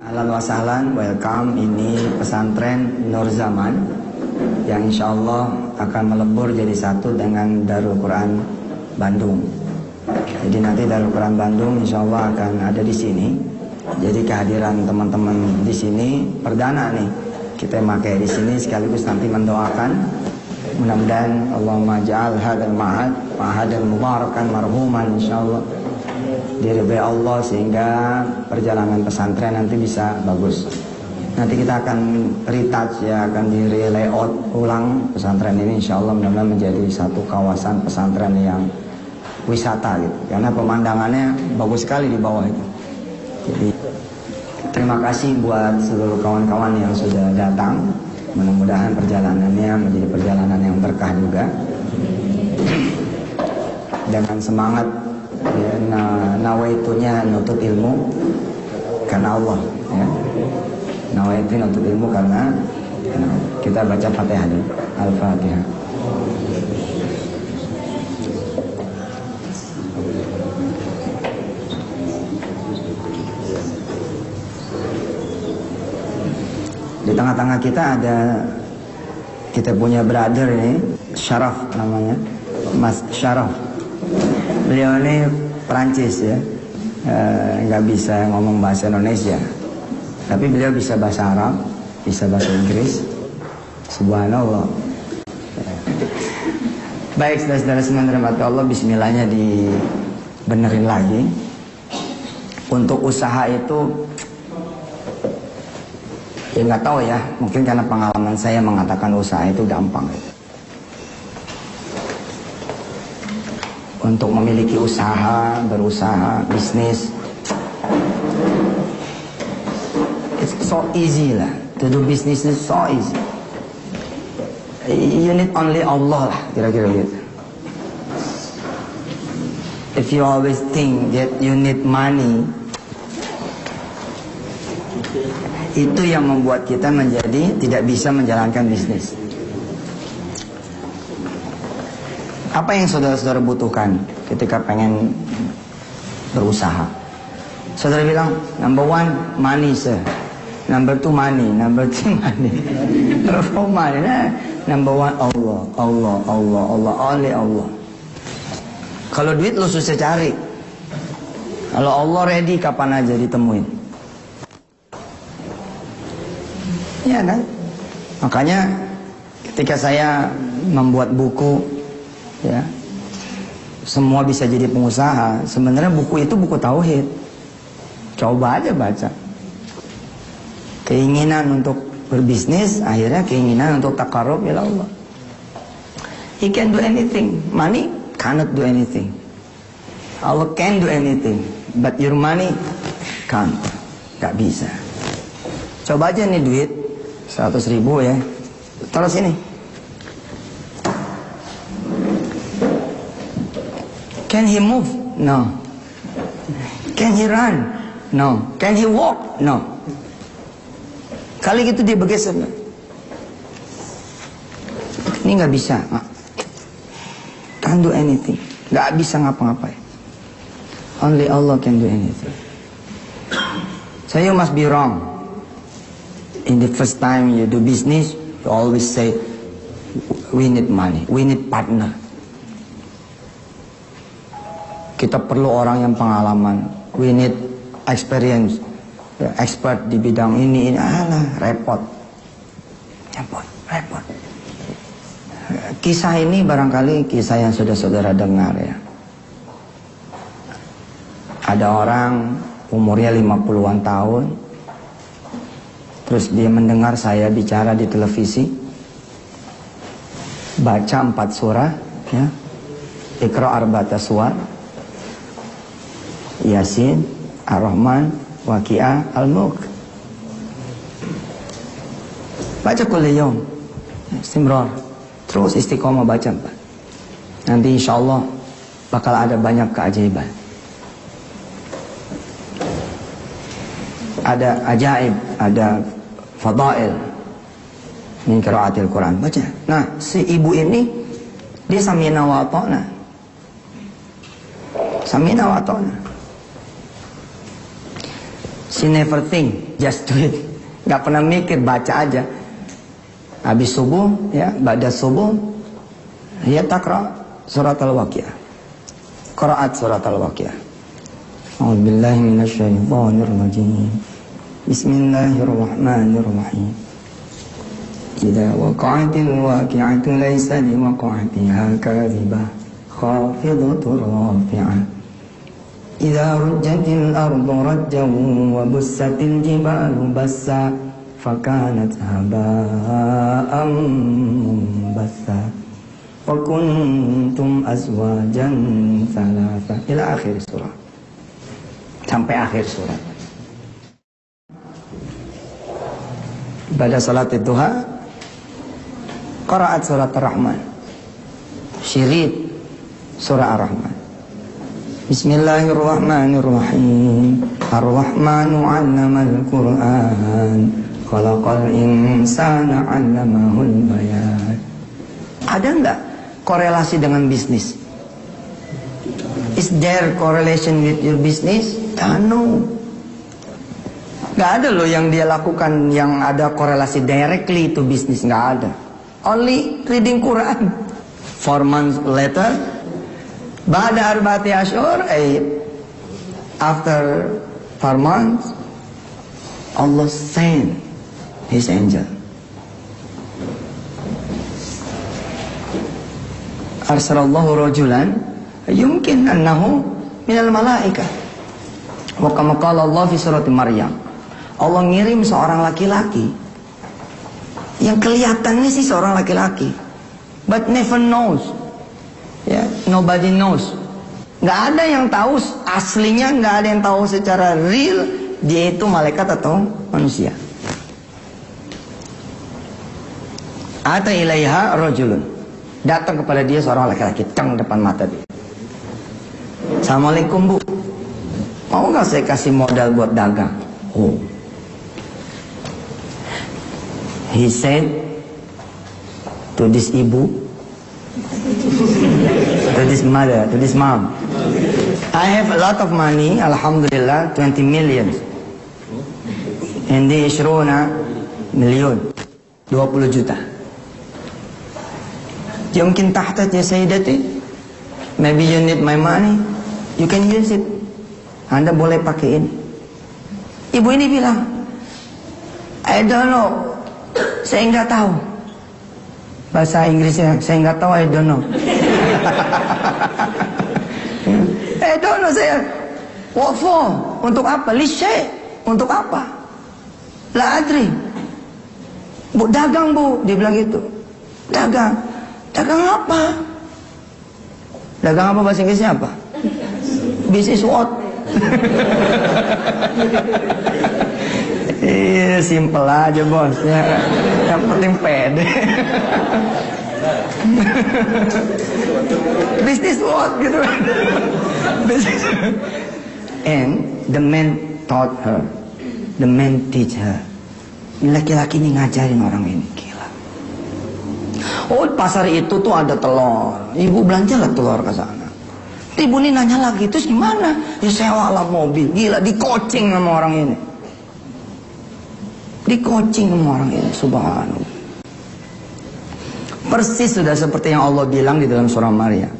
Ahlan wa sahlan, welcome. Ini pesantren Nur Zaman yang insya Allah akan melebur jadi satu dengan Darul Quran Bandung. Jadi nanti Darul Quran Bandung insya Allah akan ada di sini. Jadi kehadiran teman-teman di sini perdana nih kita pakai di sini, sekaligus nanti mendoakan mudah-mudahan Allahumma ja'al hadzal ma'hadan mubarakan marhuman insyaallah diridhai Allah, sehingga perjalanan pesantren nanti bisa bagus. Nanti kita akan retouch ya, akan di layout ulang pesantren ini insyaallah, mudah-mudahan menjadi satu kawasan pesantren yang wisata gitu, karena pemandangannya bagus sekali di bawah itu. Jadi terima kasih buat seluruh kawan-kawan yang sudah datang. Mudah-mudahan perjalanannya menjadi perjalanan yang berkah juga. Dengan semangat ya, nawaitunya nutut ilmu karena Allah ya. Nawaitu nutut ilmu karena kita baca Fatihah dulu. Al-Fatihah. Di tengah-tengah kita ada kita punya brother ini, Syaraf namanya, Mas Syaraf. Beliau ini Perancis ya, nggak bisa ngomong bahasa Indonesia, tapi beliau bisa bahasa Arab, bisa bahasa Inggris. Subhanallah. Baik, saudara-saudara semua dirahmati Allah, bismillahnya dibenerin lagi. Untuk usaha itu ya nggak tahu ya, mungkin karena pengalaman saya mengatakan usaha itu gampang. Untuk memiliki usaha, berusaha, bisnis, it's so easy lah. To do business is so easy. You need only Allah lah, kira-kira gitu. If you always think that you need money, itu yang membuat kita menjadi tidak bisa menjalankan bisnis. Apa yang saudara-saudara butuhkan ketika pengen berusaha? Saudara bilang, number one, money sir. Number two, money. Number three, money. Number four, money. Number one, Allah. Allah, Allah, Allah. Only Allah. Kalau duit lo susah cari. Kalau Allah ready, kapan aja ditemuin. Ya kan? Makanya ketika saya membuat buku ya, semua bisa jadi pengusaha, sebenarnya buku itu buku tauhid. Coba aja baca. Keinginan untuk berbisnis, akhirnya keinginan untuk taqarrub ila Allah. He can do anything. Money cannot do anything. Allah can do anything, but your money can't. Gak bisa. Coba aja nih duit 100.000 ya, taruh sini. Can he move? No. Can he run? No. Can he walk? No. Kali gitu dia bergeser. Ini nggak bisa. Can't do anything. Nggak bisa ngapa-ngapain. Only Allah can do anything. So you must be wrong. In the first time you do business, you always say, we need money, we need partner. Kita perlu orang yang pengalaman, we need experience, expert di bidang ini. Alah, repot. Kisah ini barangkali kisah yang sudah saudara dengar ya. Ada orang umurnya 50-an tahun, terus dia mendengar saya bicara di televisi, baca 4 surah, ya, Iqra arba'ata suwar, Yasin, Ar-Rahman, Waqiah, Al-Mulk. Baca kulli yaum, istimrar, terus istiqomah baca. Nanti insya Allah bakal ada banyak keajaiban. Ada ajaib, ada fadail min qiraatil Quran, baca. Nah, si ibu ini dia samina wa ata'na. Samina wa ata'na. She never think, just do it. Gak pernah mikir, baca aja. Habis subuh, ya, ba'da subuh, dia takra surat al-waqiah. Qira'at surat al-waqiah. A'udzubillahi minasyaitonir rajim. Bismillahirrahmanirrahim. Idza waqa'atil waqi'atu laysa liwaqa'atiha kadhibah khafidatur rafi'ah. Idza rujjatil ardu rajjan wa bussatil jibalu bassa fakanat haba'an munbassa wa kuntum azwajan thalatha ila akhir surah. Sampai akhir surat. Pada salat duha qira'at surat Ar-Rahman. Syirid surah Ar-Rahman. Bismillahirrahmanirrahim. Ar-Rahmanu 'allamal Qur'an. Khalaqal insana 'allamahul bayan. Ada enggak korelasi dengan bisnis? Is there correlation with your business? No. Nggak ada loh yang dia lakukan yang ada korelasi directly to business, nggak ada. Only reading Quran. 4 months later, ba'da arba'ati ashhur, after 4 months, Allah sent His angel. Arsalallahu rajulan yumkin annahu minal malaikah. Wa kama qala Allah fi surati Maryam. Allah ngirim seorang laki-laki yang kelihatannya sih seorang laki-laki, but never knows, ya, nobody knows. Nggak ada yang tahu aslinya, nggak ada yang tahu secara real dia itu malaikat atau manusia. Ata ilaiha rajulun, datang kepada dia seorang laki-laki, teng depan mata dia. Assalamualaikum bu, mau nggak saya kasih modal buat dagang? Oh. He said to this ibu, to this mother, to this mom, I have a lot of money, alhamdulillah, 20 million. Indi ishruna million, 20 juta. Yumkin tahtat ya sayyidati, maybe you need my money, you can use it. Anda boleh pakai ini. Ibu ini bilang, I don't know, saya nggak tahu. Bahasa Inggrisnya, saya nggak tahu, I don't know. I don't know, saya. What for? Untuk apa? Lishay. Untuk apa? La adri. Bu, dagang bu, dia bilang gitu. Dagang. Dagang apa? Dagang apa bahasa Inggrisnya apa? Business what? Iya, simple aja bos ya. Yang penting pede. Business what gitu. Business. And the man taught her, the man teach her. Laki-laki ini ngajarin orang ini, gila. Oh, pasar itu tuh ada telur. Ibu belanjalah telur ke sana. Ibu ini nanya lagi, terus gimana? Ya sewa alat mobil, gila, di coaching sama orang ini. Di coaching sama orang ini, subhanallah. Persis sudah seperti yang Allah bilang di dalam surah Maryam.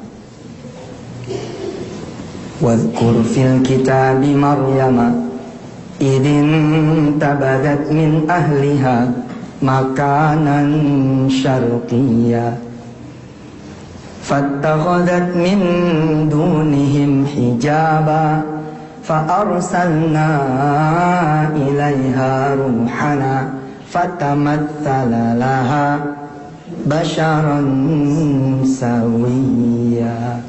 Wadhkur fil kitabi Maryama idin tabadat min ahliha makanan syarqiyya fattakhadhat min dunihim hijaba fa'arsalna ilaiha ruhana fatamatthala laha basharan sawiyya.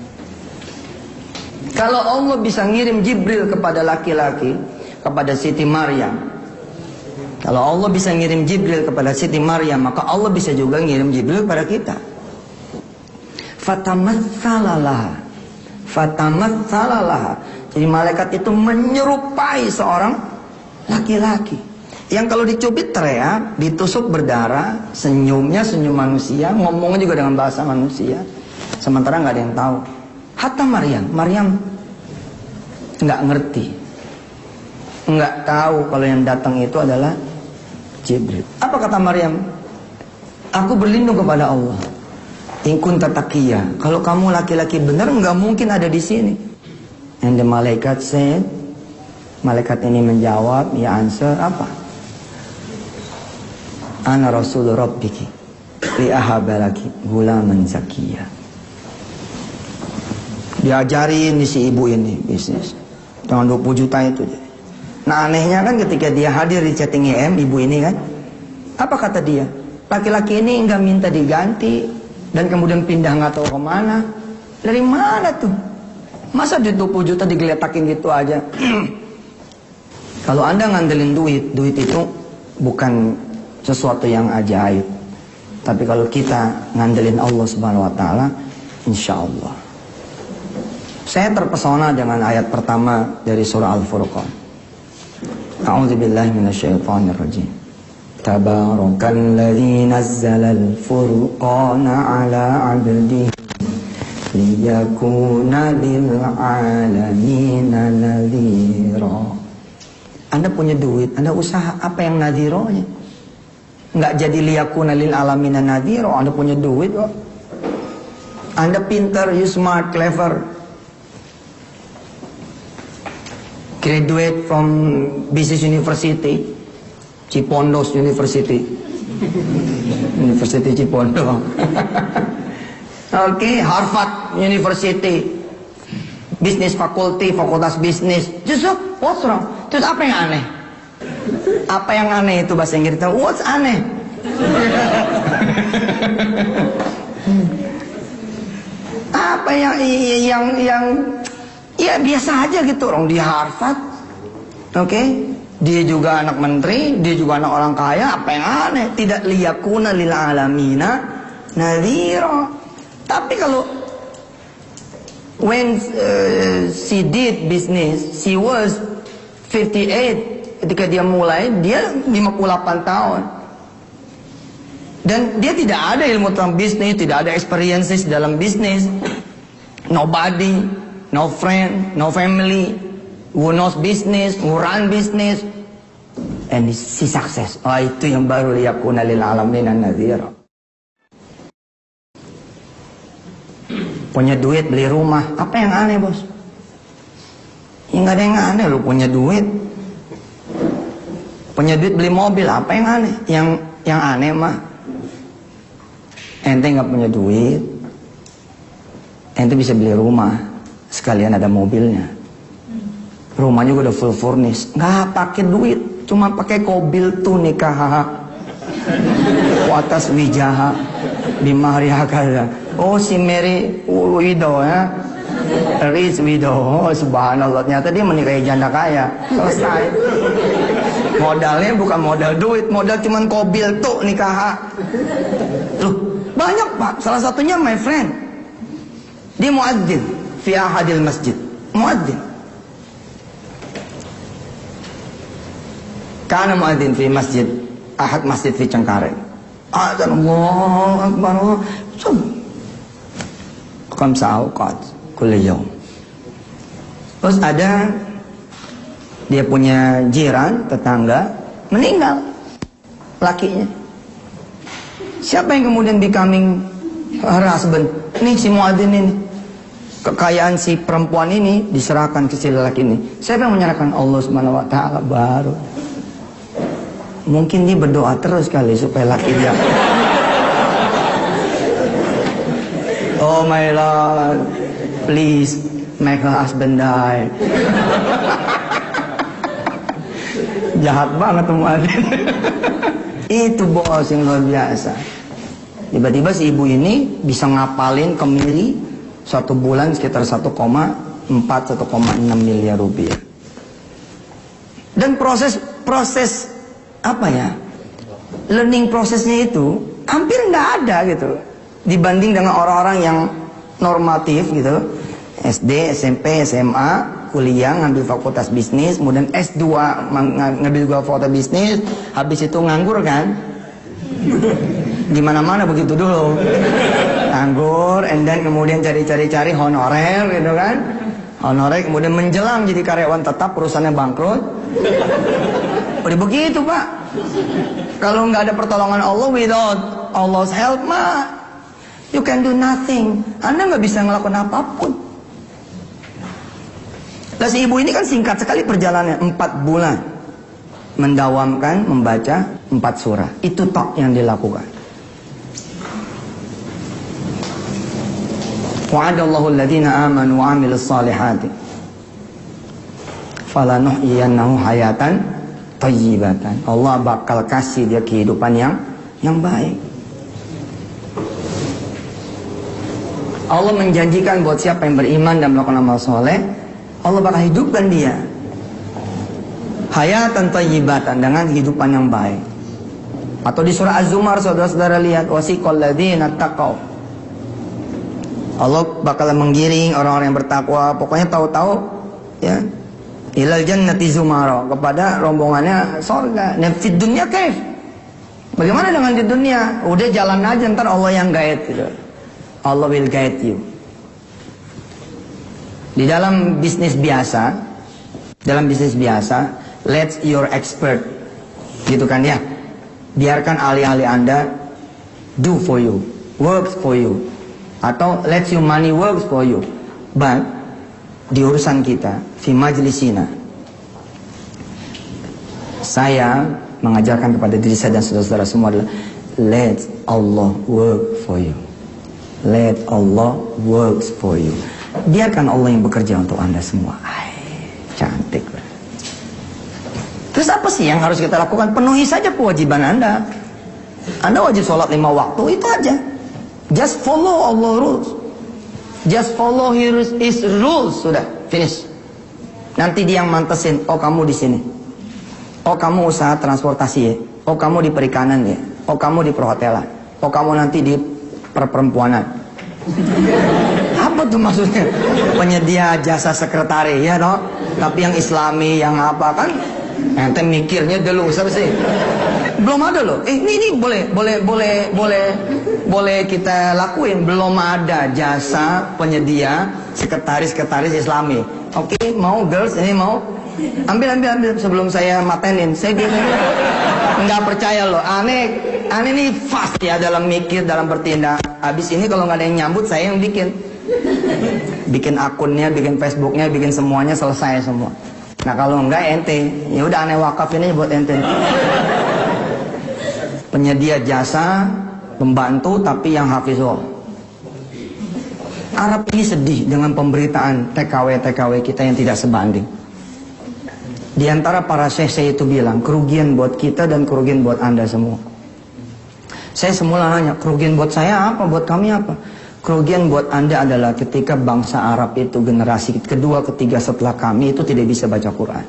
Kalau Allah bisa ngirim Jibril kepada laki-laki, kepada Siti Maryam, kalau Allah bisa ngirim Jibril kepada Siti Maryam, maka Allah bisa juga ngirim Jibril kepada kita. Fatamatsalalah, fatamatsalalah. Jadi malaikat itu menyerupai seorang laki-laki yang kalau dicubit teriak, ditusuk berdarah, senyumnya senyum manusia, ngomongnya juga dengan bahasa manusia. Sementara nggak ada yang tahu. Hatta Maryam nggak ngerti. Nggak tahu kalau yang datang itu adalah Jibril. Apa kata Maryam? Aku berlindung kepada Allah. In kunta taqiyya. Kalau kamu laki-laki benar, nggak mungkin ada di sini. And the malaikat said, malaikat ini menjawab, ya answer apa? Ana rasul rabbiki li ahabalaki gulaman zakiyya. Diajarin si ibu ini bisnis dengan 20 juta itu. Nah anehnya kan ketika dia hadir di chatting EM, ibu ini kan, apa kata dia? Laki-laki ini nggak minta diganti dan kemudian pindah nggak tahu kemana. Dari mana tuh? Masa duit 20 juta digeletakin gitu aja? Kalau Anda ngandelin duit itu bukan sesuatu yang ajaib. Tapi kalau kita ngandelin Allah Subhanahu wa taala, insya Allah. Saya terpesona dengan ayat pertama dari surah Al-Furqan. A'udzubillahi minasyaitonirrajim. Tabarakalladzi nazzalal furqana 'ala 'abdihi liyakuna lil 'alamina nadhira. Anda punya duit, Anda usaha, apa yang nadhironya? Nggak jadi liyakuna lil 'alamina nadhira. Anda punya duit kok. Anda pintar, you smart, clever. Graduate from Business University, Cipondos University, University Cipondos. Oke, Harvard University, Business Faculty, Fakultas Bisnis. Justru, what's wrong? Terus apa yang aneh? Apa yang aneh itu bahasa Inggris? What's aneh? Apa yang ya biasa aja gitu, orang di Harvard, oke? Dia juga anak menteri, dia juga anak orang kaya, apa yang aneh? Tidak liyakuna lil alamina nadhira. Tapi kalau when she did business, she was 58 ketika dia mulai, dia 58 tahun. Dan dia tidak ada ilmu tentang bisnis, tidak ada experiences dalam bisnis. Nobody, no friend, no family who knows business, who run business, and she success. Oh, itu yang baru liyakuna lil alamina nadhira. Punya duit beli rumah, apa yang aneh bos? Ya nggak ada yang aneh, lu punya duit. Punya duit beli mobil, apa yang aneh? Yang aneh mah ente nggak punya duit, ente bisa beli rumah, sekalian ada mobilnya. Rumahnya juga udah full furnish, nggak pakai duit, cuma pakai kobil tuh nikah. Watas wijaha bimahri hakada. Oh si Mary widow ya, rich widow. Oh subhanallah, ternyata dia menikahi janda kaya. Selesai. Modalnya bukan modal duit, modal cuman kobil tuh nikah. Loh, banyak pak. Salah satunya my friend, dia muadzin fi ahadil masjid, muadzin. Karena muadzin fi masjid ahad masjid fi Cengkareng. Adzan Allahu Akbar. Khamsa awqat kulli yaum. Terus ada dia punya jiran, tetangga meninggal lakinya. Siapa yang kemudian becoming her husband? Ini si muadzin ini. Kekayaan si perempuan ini diserahkan ke si lelaki ini. Siapa yang menyerahkan? Allah Subhanahu wa taala baru. Mungkin dia berdoa terus kali supaya laki dia. Oh my Lord, please make her husband die. Jahat banget tuh muadzin. Itu bos yang luar biasa. Tiba-tiba si ibu ini bisa ngapalin kemiri 1 bulan sekitar 1,4-1,6 miliar rupiah. Dan proses apa ya, learning prosesnya itu hampir nggak ada gitu dibanding dengan orang-orang yang normatif gitu, SD, SMP, SMA, kuliah ngambil fakultas bisnis, kemudian S2 ngambil juga fakultas bisnis, habis itu nganggur kan, gimana-mana begitu dulu, nganggur, and then kemudian cari honorer gitu kan, honorer kemudian menjelang jadi karyawan tetap, perusahaannya bangkrut, Udah begitu Pak. Kalau nggak ada pertolongan Allah, without Allah's help mah, you can do nothing. Anda nggak bisa ngelakuin apapun. Lah si ibu ini kan singkat sekali perjalanannya, 4 bulan mendawamkan membaca 4 surah. Itu tok yang dilakukan. Wa'adallahu alladhina amanu wa 'amilus salihati falanuhyiyannahu hayatan thayyibatan. Allah bakal kasih dia kehidupan yang baik. Allah menjanjikan buat siapa yang beriman dan melakukan amal soleh, Allah bakal hidupkan dia hayatan thayyibatan, dengan kehidupan yang baik. Atau di surah Az-Zumar, saudara-saudara lihat, wasiqal ladzina taqaw, Allah bakal menggiring orang-orang yang bertakwa, pokoknya tahu-tahu ya, ilal jannati zumara, kepada rombongannya surga. Nah, di dunia kaif? Bagaimana dengan di dunia? Udah jalan aja, ntar Allah yang guide gitu. Allah will guide you. Di dalam bisnis biasa, let your expert, gitu kan ya, biarkan ahli-ahli Anda do for you, works for you, atau let your money works for you. But di urusan kita, fi majlisina, saya mengajarkan kepada diri saya dan saudara-saudara semua adalah let Allah work for you. Let Allah works for you. Biarkan Allah yang bekerja untuk Anda semua. Ay, cantik. Terus apa sih yang harus kita lakukan? Penuhi saja kewajiban Anda. Anda wajib sholat 5 waktu, itu aja. Just follow Allah rules. Just follow His rules. Sudah, finish. Nanti dia yang mantesin. Oh, kamu di sini. Oh, kamu usaha transportasi ya. Oh, kamu di perikanan ya. Oh, kamu di perhotelan. Oh, kamu nanti di perempuanan. Apa tuh maksudnya? Penyedia jasa sekretari ya, no? Tapi yang Islami, yang apa kan? Ente mikirnya dulu siapa sih? Belum ada loh. Ini boleh kita lakuin. Belum ada jasa penyedia sekretaris Islami. Oke, mau girls ini mau ambil sebelum saya matenin. Saya nggak percaya loh. Aneh nih fast ya dalam mikir, dalam bertindak. Habis ini kalau nggak ada yang nyambut, saya yang bikin akunnya, bikin Facebooknya, bikin semuanya, selesai semua. Nah kalau enggak ente, ya udah aneh wakafin aja buat ente. Penyedia jasa, pembantu tapi yang hafizul. Arab ini sedih dengan pemberitaan TKW kita yang tidak sebanding. Di antara para syekh itu bilang, kerugian buat kita dan kerugian buat Anda semua. Saya semula nanya, kerugian buat saya apa, buat kami apa? Kerugian buat Anda adalah ketika bangsa Arab itu generasi kedua, ketiga setelah kami itu tidak bisa baca Quran.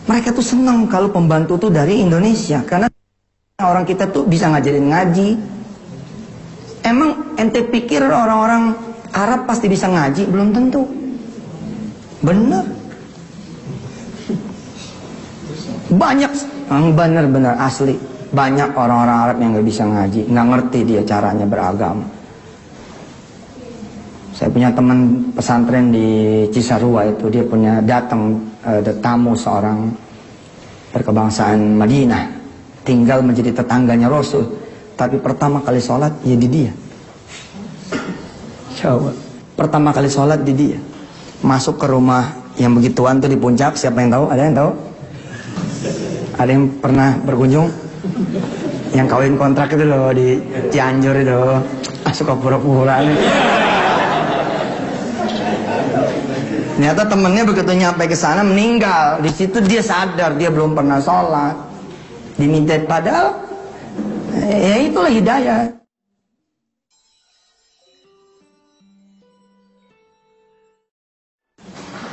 Mereka tuh senang kalau pembantu tuh dari Indonesia, karena orang kita tuh bisa ngajarin ngaji. Emang ente pikir orang-orang Arab pasti bisa ngaji? Belum tentu. Bener. Banyak, bener-bener asli. Banyak orang-orang Arab yang gak bisa ngaji, gak ngerti dia caranya beragama. Saya punya teman pesantren di Cisarua itu, dia punya datang tamu seorang berkebangsaan Madinah, tinggal menjadi tetangganya Rasul, tapi pertama kali sholat ya di dia. Coba, pertama kali sholat di dia. Masuk ke rumah yang begituan tuh di puncak, siapa yang tahu? Ada yang tahu? Ada yang pernah berkunjung? Yang kawin kontrak itu loh di Cianjur itu, suka pura-pura nih. Ternyata temennya begitu nyampe ke sana meninggal. Di situ dia sadar dia belum pernah sholat. Diminta padahal ya itulah hidayah.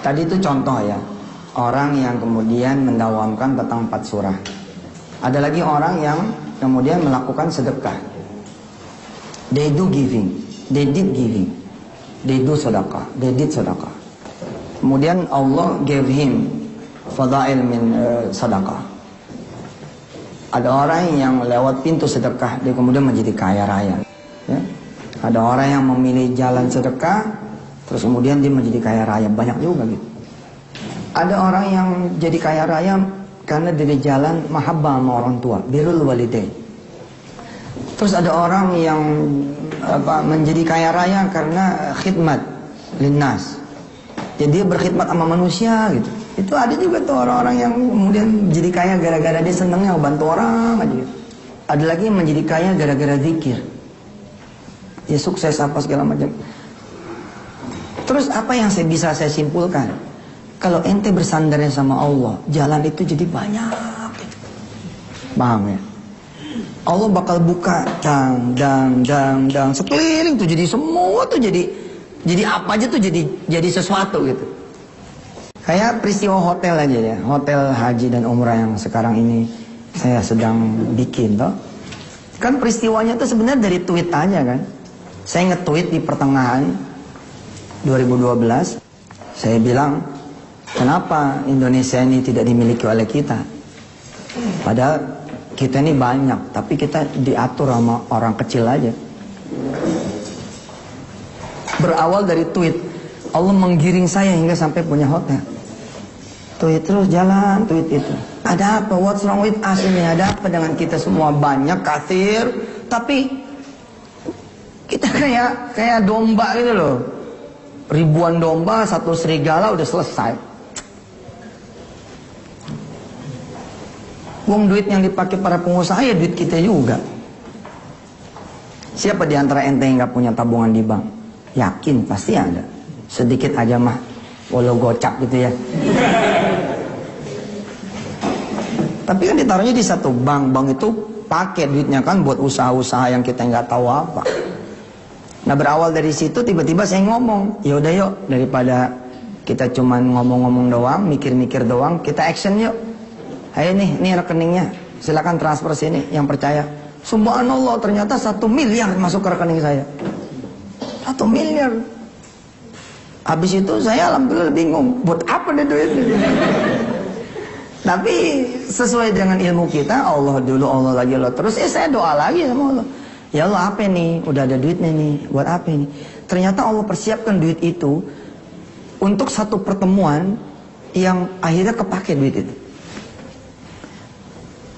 Tadi itu contoh ya, orang yang kemudian mendawamkan tentang 4 surah. Ada lagi orang yang kemudian melakukan sedekah. They do giving, they did giving, they do sedekah, they did sedekah. Kemudian Allah gave him fadail min sedekah. Ada orang yang lewat pintu sedekah, dia kemudian menjadi kaya raya. Ya? Ada orang yang memilih jalan sedekah, terus kemudian dia menjadi kaya raya, banyak juga gitu. Ada orang yang jadi kaya raya karena dari jalan mahabbah sama orang tua, birrul walidain. Terus ada orang yang menjadi kaya raya karena khidmat linnas. Jadi dia berkhidmat sama manusia gitu. Itu ada juga tuh orang-orang yang kemudian jadi kaya gara-gara dia senangnya bantu orang aja gitu. Ada lagi yang menjadi kaya gara-gara zikir. Ya sukses apa segala macam. Terus apa yang bisa saya simpulkan? Kalau ente bersandarnya sama Allah, jalan itu jadi banyak gitu. Paham ya? Allah bakal buka dang sekeliling tuh, jadi semua tuh jadi apa aja tuh jadi sesuatu gitu. Kayak peristiwa hotel aja ya, hotel haji dan umrah yang sekarang ini saya sedang bikin toh. Kan peristiwanya tuh sebenarnya dari tweet aja kan. Saya nge-tweet di pertengahan 2012, saya bilang, kenapa Indonesia ini tidak dimiliki oleh kita? Padahal kita ini banyak, tapi kita diatur sama orang kecil aja. Berawal dari tweet, Allah menggiring saya hingga sampai punya hotel. Tweet terus jalan, tweet itu. Ada apa? What's wrong with us ini? Ada apa dengan kita semua? Banyak, kathir, tapi kita kayak domba gitu loh. Ribuan domba, satu serigala udah selesai. Uang duit yang dipakai para pengusaha ya duit kita juga. Siapa di antara ente yang gak punya tabungan di bank? Yakin pasti ada. Sedikit aja mah, walau gocap gitu ya. Tapi kan ditaruhnya di satu bank. Bank itu pakai duitnya kan buat usaha-usaha yang kita nggak tahu apa. Nah berawal dari situ tiba-tiba saya ngomong, yaudah yuk daripada kita cuman ngomong-ngomong doang, mikir-mikir doang, kita action yuk. Ayo nih, ini rekeningnya, silakan transfer sini yang percaya. Subhanallah, ternyata 1 miliar masuk ke rekening saya. 1 miliar. Habis itu saya alhamdulillah bingung, buat apa deh duitnya? Tapi sesuai dengan ilmu kita, Allah dulu, Allah lagi, Allah terus. Saya doa lagi sama Allah. Ya Allah, apa nih? Udah ada duitnya nih, buat apa nih? Ternyata Allah persiapkan duit itu untuk satu pertemuan yang akhirnya kepake duit itu.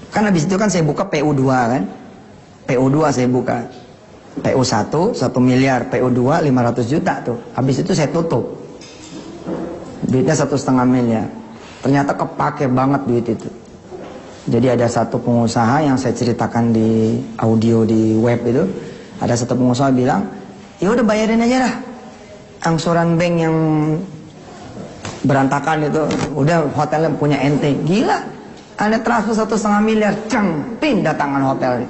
Kan habis itu kan saya buka PU2 kan. PU2 saya buka. PU1 1 miliar, PU2 500 juta tuh. Habis itu saya tutup. Duitnya 1,5 miliar. Ternyata kepake banget duit itu. Jadi ada satu pengusaha yang saya ceritakan di audio di web itu. Ada satu pengusaha bilang, ya udah bayarin aja dah. Angsuran bank yang berantakan itu. Udah hotelnya punya ente. Gila. Anda transfer 1,5 miliar. Cang, pindah tangan hotelnya.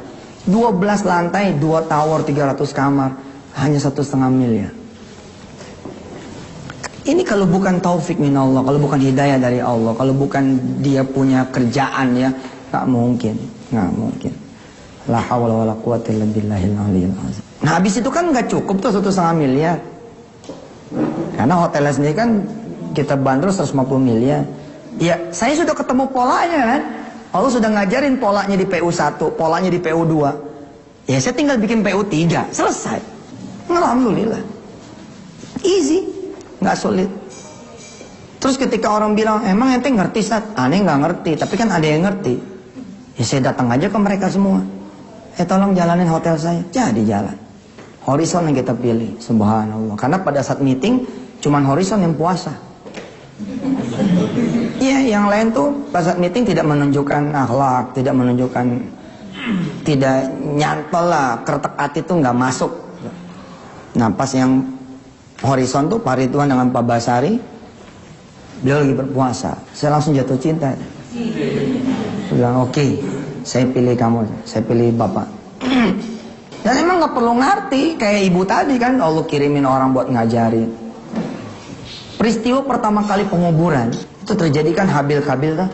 12 lantai, 2 tower, 300 kamar. Hanya 1,5 miliar. Ini kalau bukan taufik minallah, kalau bukan hidayah dari Allah, kalau bukan dia punya kerjaan ya, nggak mungkin. La hawla wala quwwata illa billahil aliyyil azim. Nah habis itu kan nggak cukup tuh 1,5 miliar. Karena hotelnya sendiri kan kita bandrol 150 miliar. Ya saya sudah ketemu polanya kan. Allah sudah ngajarin polanya di PU1, polanya di PU2. Ya saya tinggal bikin PU3, selesai. Alhamdulillah. Easy. Nggak sulit. Terus ketika orang bilang, emang ente ngerti Ustaz? Aneh nggak ngerti, tapi kan ada yang ngerti. Ya saya datang aja ke mereka semua. Tolong jalanin hotel saya. Jadi jalan. Horizon yang kita pilih, subhanallah. Karena pada saat meeting, cuman Horizon yang puasa. Iya, yang lain tuh pada saat meeting tidak menunjukkan akhlak, tidak menunjukkan, tidak nyantol lah, kertek hati tuh nggak masuk. Nah pas yang Horizon tuh Pak Ridwan dengan Pak Basari, beliau lagi berpuasa. Saya langsung jatuh cinta. Saya bilang oke, saya pilih kamu, saya pilih Bapak. Dan emang nggak perlu ngerti, kayak ibu tadi kan, Allah kirimin orang buat ngajarin. Peristiwa pertama kali penguburan itu terjadi kan Habil-Kabil tuh.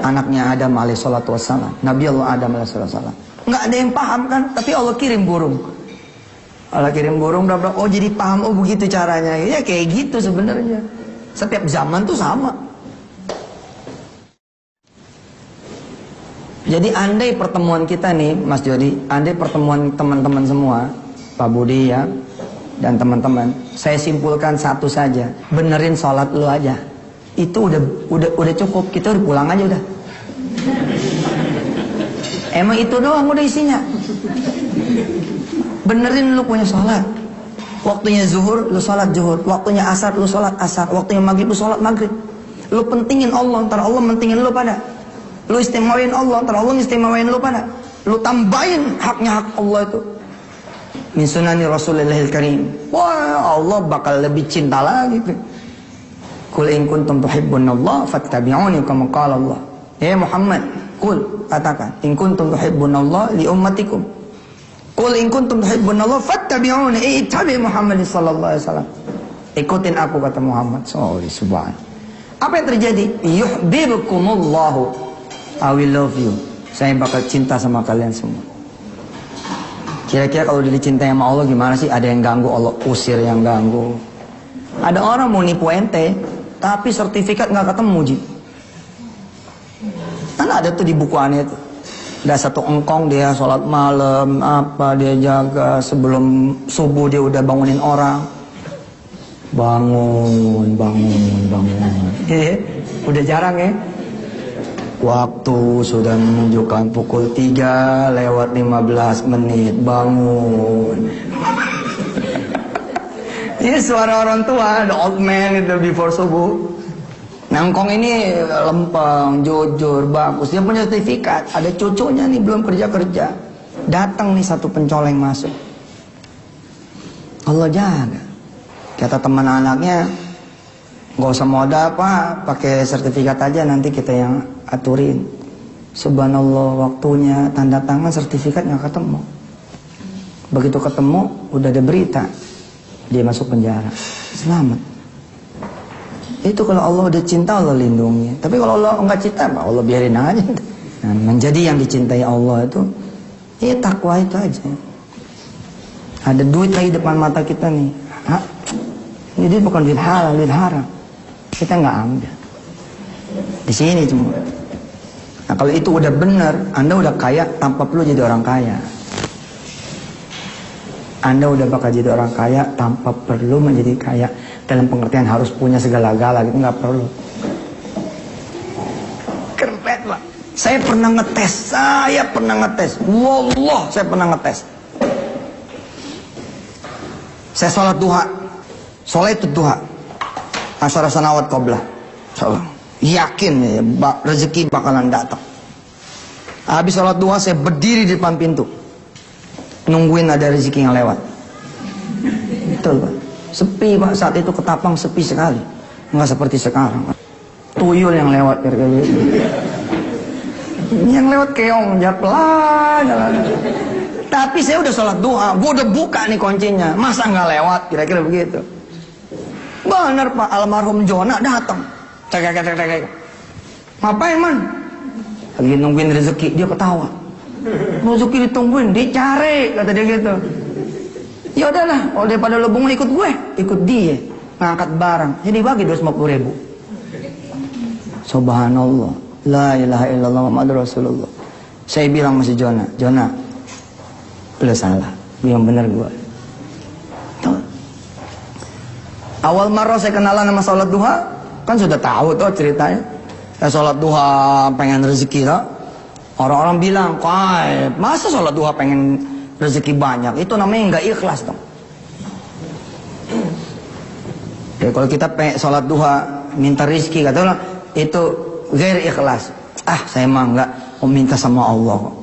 Anaknya Adam alaihissalatu wassalam, Nabi Allah Adam alaihissalatu wassalam. Nggak ada yang paham kan, tapi Allah kirim burung. Allah kirim burung, oh jadi paham, oh begitu caranya. Ya kayak gitu sebenarnya. Setiap zaman tuh sama. Jadi andai pertemuan kita nih, Mas Jody, andai pertemuan teman-teman semua, Pak Budi ya, dan teman-teman, saya simpulkan satu saja, benerin sholat lu aja. Itu udah cukup, kita udah pulang aja udah. Emang itu doang udah isinya. Benerin lu punya sholat. Waktunya zuhur, lu sholat zuhur. Waktunya asar, lu sholat asar. Waktunya maghrib, lu sholat maghrib. Lu pentingin Allah, ntar Allah mentingin lu pada. Lu istimewain Allah, ntar Allah istimewain lu pada. Lu tambahin haknya hak Allah itu. Min sunani Rasulillahil Karim. Wah, Allah bakal lebih cinta lagi. Qul in kuntum tuhibbunallaha fattabi'uni kama qala Allah. Ya Muhammad, qul, katakan, in kuntum tuhibbunallaha li ummatikum. Qul in kuntum tuhibbunallaha fattabi'uni, ittabi Muhammad sallallahu alaihi wasallam. Ikutin aku, kata Muhammad. Subhanallah. Apa yang terjadi? Yuhibbukumullahu. I will love you. Saya bakal cinta sama kalian semua. Kira-kira kalau dicintai sama Allah gimana sih? Ada yang ganggu, Allah usir yang ganggu. Ada orang mau nipu ente, tapi sertifikat nggak ketemu, Ji. Kan ada tuh di buku aneh tuh. Ada satu engkong, dia sholat malam, apa dia jaga, sebelum subuh dia udah bangunin orang. Bangun. Udah jarang ya. Waktu sudah menunjukkan pukul 3:15, bangun. Ini suara orang tua, the old man itu before subuh. Nangkong ini lempeng, jujur, bagus. Dia punya sertifikat. Ada cucunya nih belum kerja-kerja. Datang nih satu pencoleng masuk. Allah jaga. Kata teman anaknya, nggak usah modal Pak, pakai sertifikat aja nanti kita yang aturin. Subhanallah, waktunya tanda tangan sertifikat nggak ketemu. Begitu ketemu, udah ada berita, dia masuk penjara. Selamat. Itu kalau Allah udah cinta, Allah lindungi. Tapi kalau Allah nggak cinta, Allah biarin aja. Nah, menjadi yang dicintai Allah itu, ya takwa itu aja. Ada duit lagi depan mata kita nih. Ini bukan duit halal, duit haram. Kita nggak ambil. Di sini cuma. Nah kalau itu udah benar, Anda udah kaya tanpa perlu jadi orang kaya. Anda udah bakal jadi orang kaya tanpa perlu menjadi kaya. Dalam pengertian harus punya segala-gala gitu, nggak perlu. Keren Pak. Saya pernah ngetes. Wallah, saya pernah ngetes. Saya sholat duha. Sholat itu duha. Asyara sanawat qoblah. Yakin ya, rezeki bakalan datang. Habis sholat duha saya berdiri di depan pintu, nungguin ada rezeki yang lewat. Betul Pak. Sepi Pak, saat itu Ketapang sepi sekali. Nggak seperti sekarang. Tuyul yang lewat kira-kira. Yang lewat keong, pelan. Tapi saya udah sholat duha, gue udah buka nih kuncinya. Masa nggak lewat, kira-kira begitu. Benar Pak, almarhum Jona datang. Ngapain man? Lagi nungguin rezeki, dia ketawa. Rezeki ditungguin, dicari, kata dia gitu. Ya udahlah, kalau daripada lo bengong ikut gue, ikut dia, ngangkat barang. Jadi bagi 250.000. Subhanallah, la ilaha illallah Muhammadur Rasulullah. Saya bilang masih Jona, lo salah, yang benar gue. Awal marah saya kenalan sama sholat duha, kan sudah tahu tuh ceritanya. Saya sholat duha pengen rezeki lah. Orang-orang bilang, masa sholat duha pengen rezeki banyak? Itu namanya nggak ikhlas dong. Ya, kalau kita sholat duha minta rezeki, katakanlah itu ghair ikhlas. Saya mah nggak mau minta sama Allah.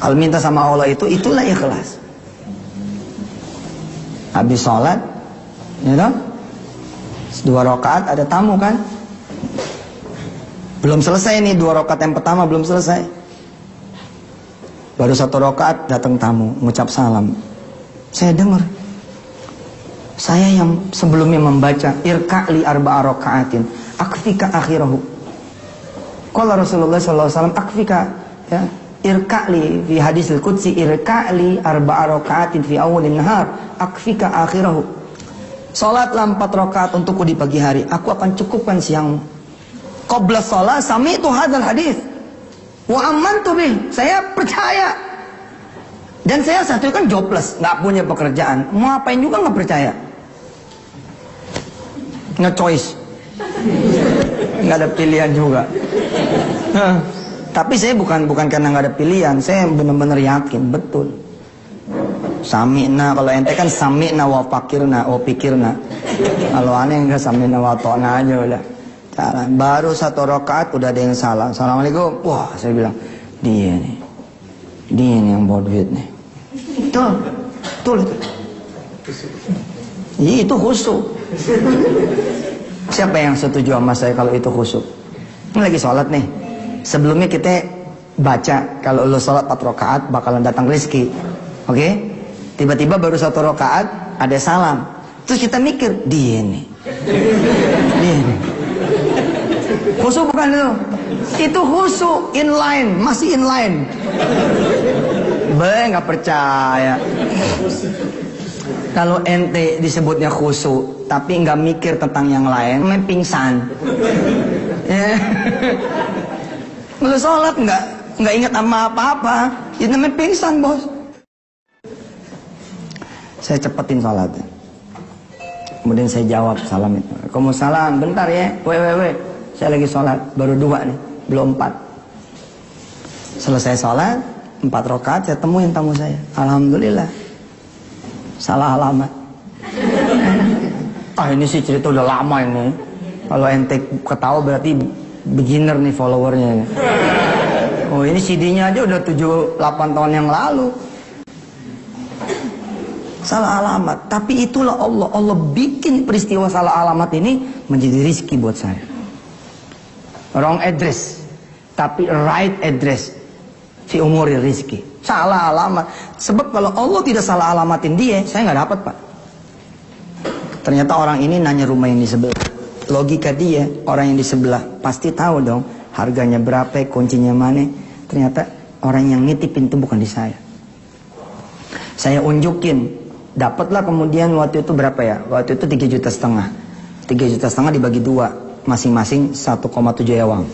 Kalau minta sama Allah itulah ikhlas. Habis sholat, ya dong, 2 rakaat ada tamu kan? Belum selesai nih 2 rakaat yang pertama belum selesai. Baru 1 rakaat datang tamu, ngucap salam. Saya dengar. Saya yang sebelumnya membaca irka'li arba'a raka'atin, akfika akhirahu. Qala Rasulullah sallallahu alaihi wasallam akfika ya. Irka'li fi hadisil qudsi irka'li arba'a raka'atin fi awalin nahar akfika akhirahu. Salatlah 4 rakaat untukku di pagi hari, aku akan cukupkan siangmu. Qabla shalah sami'tu hadzal hadis wa amantu bih. Saya percaya. Dan saya satu kan jobless, nggak punya pekerjaan, mau apain juga nggak percaya, nge-choice, nggak ada pilihan juga. Tapi saya bukan karena nggak ada pilihan, saya benar-benar yakin betul. Sami'na, kalau ente kan sami'na wa fakirna, wa pikirna. Kalau aneh enggak sami'na wa ta'na aja udah. Baru 1 rakaat udah ada yang salah. Assalamualaikum. Wah, saya bilang, dia nih yang bawa duit nih. Betul. Itu khusyuk. Siapa yang setuju sama saya kalau itu khusyuk? Ini lagi sholat nih. Sebelumnya kita baca kalau lo sholat 4 rakaat bakalan datang rezeki. Oke? Tiba-tiba baru 1 rakaat ada salam. Terus kita mikir, dia nih. Khusyuk bukan itu? Itu khusyuk, inline, masih inline. Nggak percaya. Kalau ente disebutnya khusyuk, tapi nggak mikir tentang yang lain, main pingsan. Kalau sholat nggak ingat sama apa-apa, itu namanya pingsan, bos. Saya cepetin sholatnya. Kemudian saya jawab salam itu. Waalaikumsalam, bentar ya, saya lagi sholat, baru 2 nih, belum 4. Selesai sholat, 4 rakaat, saya temuin tamu saya. Alhamdulillah, salah alamat. Ini sih cerita udah lama ini. Kalau ente ketawa berarti beginner nih followernya. Oh, ini CD-nya aja udah 7-8 tahun yang lalu. Salah alamat. Tapi itulah Allah. Allah bikin peristiwa salah alamat ini menjadi rizki buat saya. Wrong address, tapi right address. Fi umuri rizki. Salah alamat. Sebab kalau Allah tidak salah alamatin dia, saya nggak dapat, Pak. Ternyata orang ini nanya rumah yang di sebelah. Logika dia, orang yang di sebelah pasti tahu dong harganya berapa, kuncinya mana. Ternyata orang yang nitipin itu bukan di saya. Saya unjukin. Dapatlah kemudian waktu itu berapa ya? Waktu itu 3,5 juta. 3,5 juta dibagi 2, masing-masing 1,7 ewang.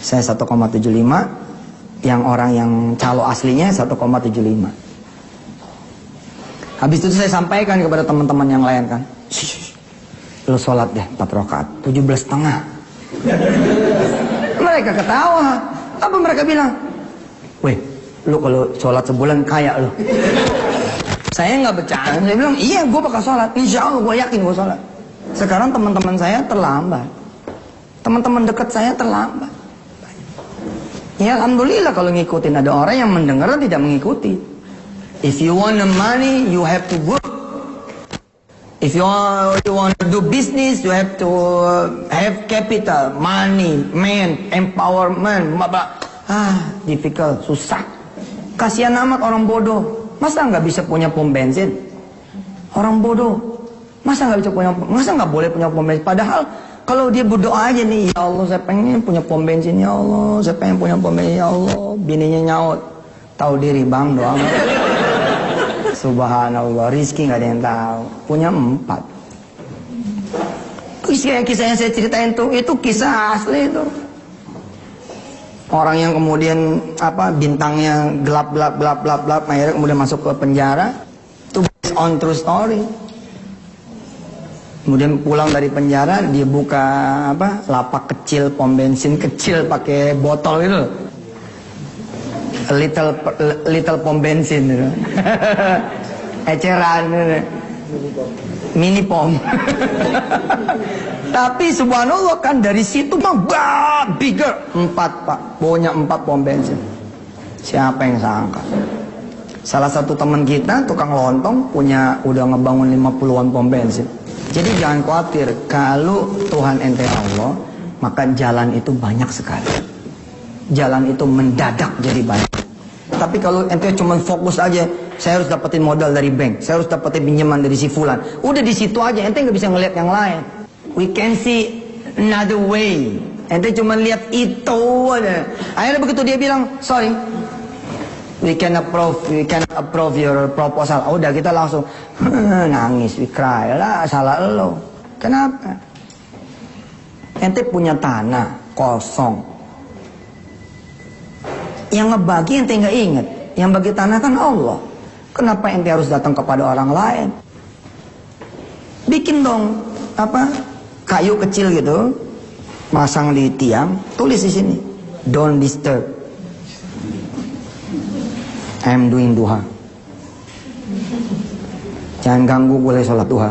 Saya 1,75, yang orang yang calo aslinya 1,75. Habis itu saya sampaikan kepada teman-teman yang lain kan. Lu sholat deh 4 rakaat, 17,5. Mereka ketawa. Apa mereka bilang? Weh, lu kalau sholat sebulan kaya lu. Saya nggak bercanda, saya bilang, iya gue bakal sholat, insya Allah gue yakin gue sholat. Sekarang teman-teman saya terlambat. Teman-teman dekat saya terlambat. Ya alhamdulillah kalau ngikutin, ada orang yang mendengar dan tidak mengikuti. If you want the money, you have to work. If you want to do business, you have to have capital, money, man, empowerment. Difficult, susah. Kasihan amat orang bodoh. Masa nggak bisa punya pom bensin? Orang bodoh. Masa nggak boleh punya pom bensin? Padahal kalau dia berdoa aja nih, ya Allah saya pengen punya pom bensin, ya Allah saya pengen punya pom bensin, ya Allah. Bininya nyaut, tahu diri bang doang. Subhanallah, rizki nggak ada yang tahu. Punya 4. Kisah yang saya ceritain itu kisah asli itu. Orang yang kemudian bintangnya gelap, akhirnya kemudian masuk ke penjara. Itu based on true story. Kemudian pulang dari penjara, dia buka lapak kecil, pom bensin kecil pakai botol itu. Little pom bensin gitu. Eceran gitu. Mini pom. Tapi subhanallah kan dari situ bigger 4 Pak, punya 4 pom bensin. Siapa yang sangka? Salah satu teman kita tukang lontong udah ngebangun 50-an pom bensin. Jadi jangan khawatir, kalau Tuhan ente Allah, maka jalan itu banyak sekali. Jalan itu mendadak jadi banyak. Tapi kalau ente cuma fokus aja, saya harus dapetin modal dari bank, saya harus dapetin pinjaman dari si fulan. Udah di situ aja, ente nggak bisa ngeliat yang lain. We can see another way. Ente cuma lihat itu aja. Akhirnya begitu dia bilang, sorry, we can approve your proposal. Udah kita langsung nangis, we cry lah, salah lo. Kenapa? Ente punya tanah kosong. Yang ngebagi ente nggak inget. Yang bagi tanah kan Allah. Kenapa ente harus datang kepada orang lain? Bikin dong kayu kecil gitu, masang di tiang, tulis di sini, don't disturb, I'm doing duha. Jangan ganggu gue sholat duha.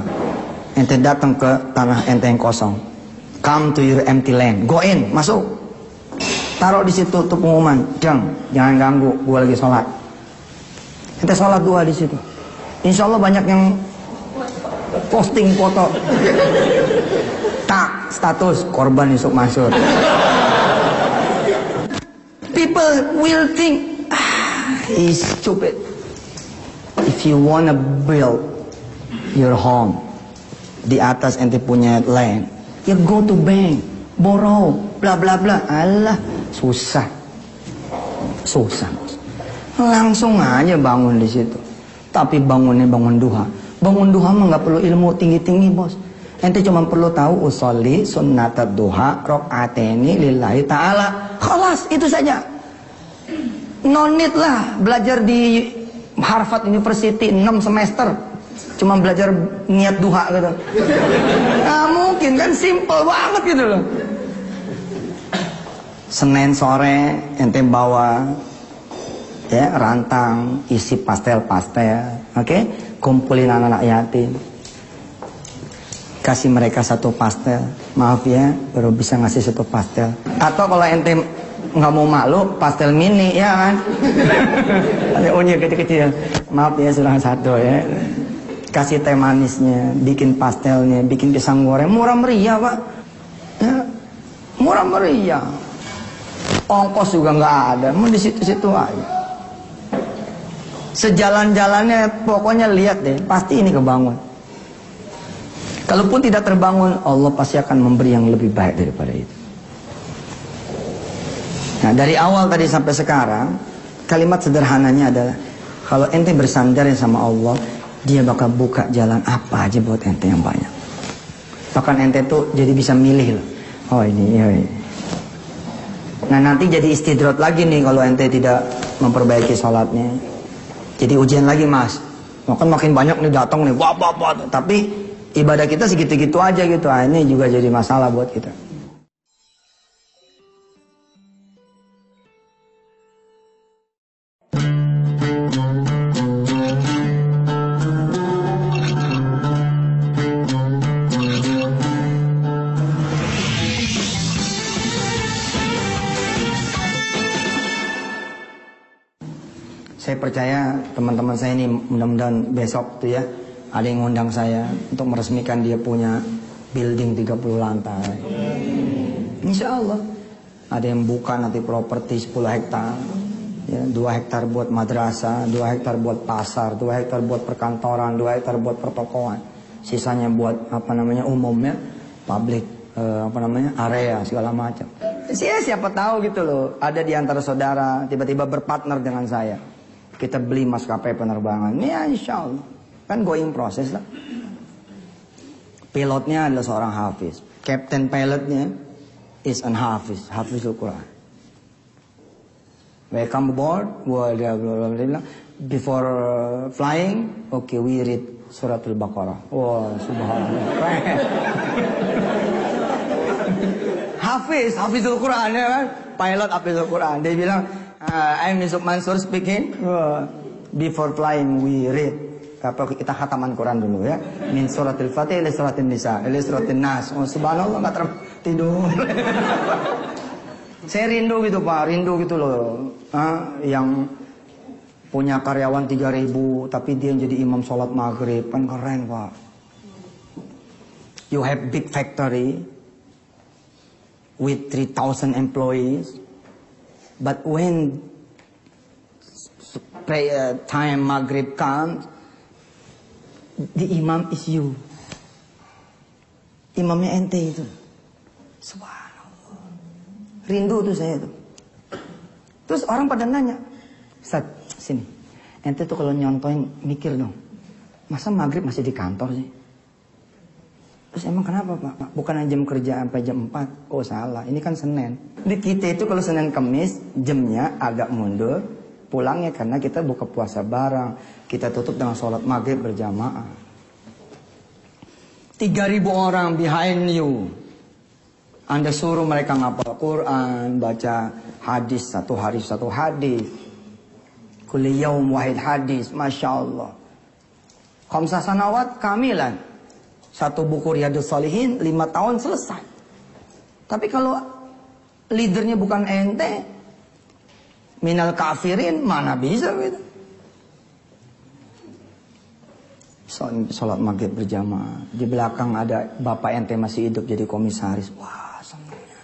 Ente datang ke tanah ente yang kosong, come to your empty land, go in, masuk, taruh di situ tuh pengumuman, jangan ganggu gue lagi sholat. Ente sholat duha di situ, insya Allah banyak yang posting foto, tak status korban Yusuf Mansur. People will think he's stupid. If you wanna build your home di atas ente punya land, ya go to bank, borrow, bla bla bla. Alah, susah. Langsung aja bangun di situ. Tapi bangunnya bangun duha. Bangun duha mah nggak perlu ilmu tinggi-tinggi, bos. Ente cuma perlu tahu usolli sunnatat duha rakaataini lillahi ta'ala. Khalas, itu saja. No need lah belajar di Harvard University 6 semester. Cuma belajar niat duha gitu. Nah, mungkin kan simple banget gitu loh. Senin sore ente bawa ya rantang isi pastel-pastel, oke? Kumpulin anak-anak yatim, kasih mereka satu pastel, maaf ya baru bisa ngasih satu pastel. Atau kalau ente nggak mau malu, pastel mini ya kan, ada unyil kecil-kecil, maaf ya surang satu ya. Kasih teh manisnya, bikin pastelnya, bikin pisang goreng, murah meriah pak, ya, murah meriah. Ongkos juga nggak ada, mau di situ-situ aja. Sejalan-jalannya pokoknya lihat deh, pasti ini kebangun. Kalaupun tidak terbangun, Allah pasti akan memberi yang lebih baik daripada itu. Nah, dari awal tadi sampai sekarang, kalimat sederhananya adalah kalau ente bersandar sama Allah, Dia bakal buka jalan apa aja buat ente yang banyak. Bahkan ente tuh jadi bisa milih loh. Oh ini. Nah, nanti jadi istidrat lagi nih kalau ente tidak memperbaiki sholatnya. Jadi ujian lagi, mas. Makin banyak nih datang nih, wah. Tapi ibadah kita segitu-gitu aja gitu. Ah, ini juga jadi masalah buat kita. Saya percaya teman-teman saya ini mudah-mudahan besok tuh ya ada yang ngundang saya untuk meresmikan dia punya building 30 lantai. Insya Allah ada yang buka nanti properti 10 hektar, ya, 2 hektar buat madrasah, 2 hektar buat pasar, 2 hektar buat perkantoran, 2 hektar buat pertokoan, sisanya buat umumnya public area segala macam. Siapa tahu gitu loh, ada di antara saudara tiba-tiba berpartner dengan saya. Kita beli maskapai penerbangan. Ya insya Allah. Kan going process lah. Pilotnya adalah seorang hafiz. Captain pilotnya is an hafiz. Hafizul Quran. Welcome aboard. Before flying, okay, we read suratul Baqarah. Wah, subhanallah. Hafizul Quran ya kan? Pilot Hafizul Quran. Dia bilang, I'm Yusuf Mansur speaking. Before flying we read. Kita khataman Quran dulu ya. Min suratil Fatih ila suratin Nisa, ila suratin Nas. Oh subhanallah nggak tidur. Saya rindu gitu Pak, rindu gitu loh. Yang punya karyawan 3.000 tapi dia jadi imam sholat maghrib, kan keren Pak. You have big factory with 3,000 employees. But when prayer time maghrib comes, the imam is you. Imamnya ente itu. Subhanallah. Rindu tuh saya tuh. Terus orang pada nanya, Ustaz, sini. Ente tuh kalau nyontoin mikir dong. Masa maghrib masih di kantor sih? Terus emang kenapa Pak? Bukan jam kerja sampai jam 4. Oh salah, ini kan Senin. Di kita itu kalau Senin Kamis jamnya agak mundur. Pulangnya karena kita buka puasa bareng, kita tutup dengan sholat maghrib berjamaah. 3.000 orang behind you. Anda suruh mereka ngapal Quran, baca hadis, satu hari satu hadis. Kulli yaum wahid hadis, Masya Allah. Khamsah sanawat kamilan. Satu buku Riyadhus Shalihin 5 tahun selesai. Tapi kalau leadernya bukan ente, minal kafirin, mana bisa gitu. Sholat maghrib berjamaah. Di belakang ada bapak ente masih hidup jadi komisaris. Wah, senangnya.